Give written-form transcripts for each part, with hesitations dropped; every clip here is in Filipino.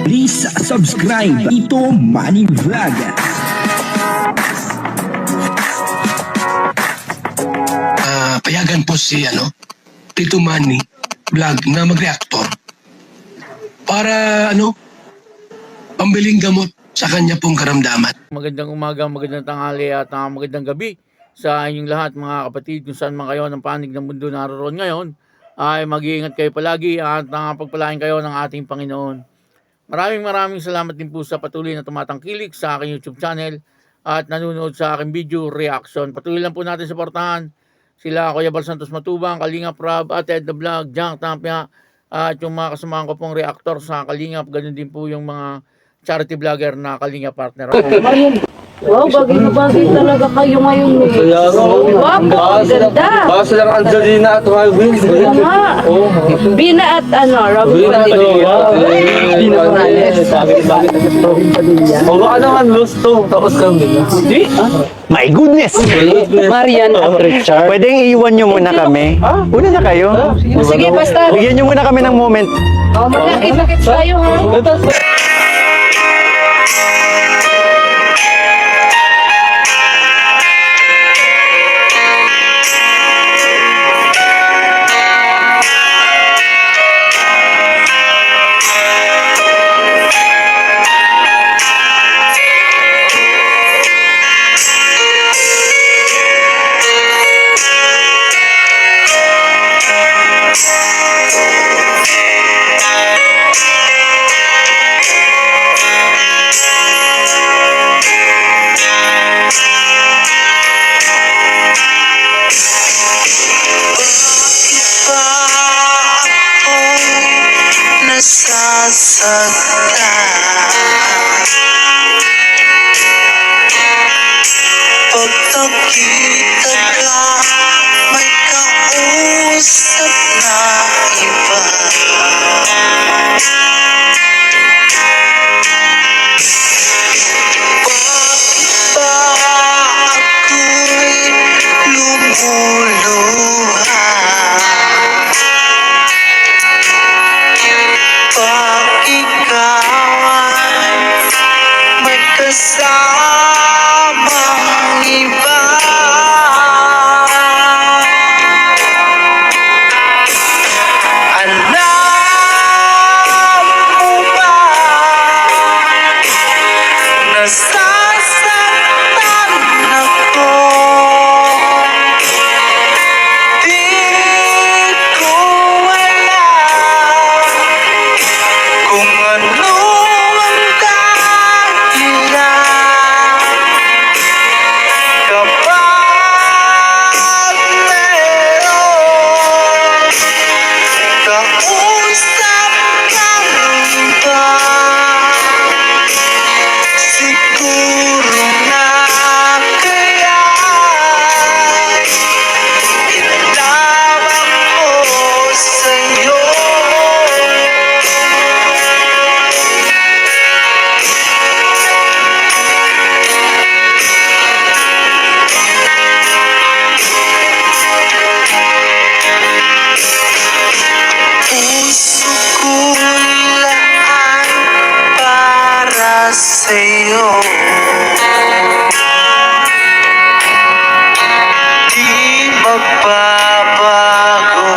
Please subscribe Ito Money Vlog. Payagan po si Tito Manny Vlog na mag-reactor para pambiling gamot sa kanya pong karamdaman. Magandang umaga, magandang tanghali at magandang gabi sa inyong lahat mga kapatid kung saan man kayo ng panig ng mundo naroon ngayon. Ay mag-iingat kayo palagi at pagpalain kayo ng ating Panginoon. Maraming salamat din po sa patuloy na tumatangkilik sa aking YouTube channel at nanonood sa aking video reaction. Patuloy lang po natin suportahan sila Kuya Bal Santos Matubang, Kalingap Rob, at Ed the Vlog, Junk Tampia, at yung mga kasamahan ko pong reactor sa Kalingap. Ganun din po yung mga charity vlogger na Kalingap partner. Wow, bagay talaga kayo ngayon eh. Kaya nga, Wow, ganda. baka silang Angelina at Robin. Kaya nga. Bina at Robin Padilla. Bina Morales. O baka naman Lusto, tapos kami. Hindi? My goodness! Marian at Richard. Pwedeng iiwan nyo muna kami. Una na kayo. Sige, basta. Bigyan nyo muna kami ng moment. Oh, magkakit tayo ha. Pag nakita ka, may kausap na iba. Bakit ba ako'y lumuluha? Pag ikaw ay may kasamang iba. Alam mo ba, nasasaktan ako. Di ko alam kung ano ang dahilan kapag meron kausap kang iba. Siguro na kaya ilawak ko sa'yo. Puso ko'y laan para sa'yo. Di magbabago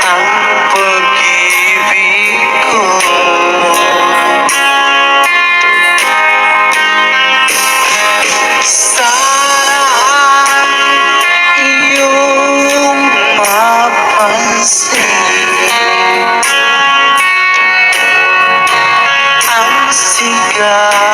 ang pag-ibig ko. Saan iyong mapansin ang sigaw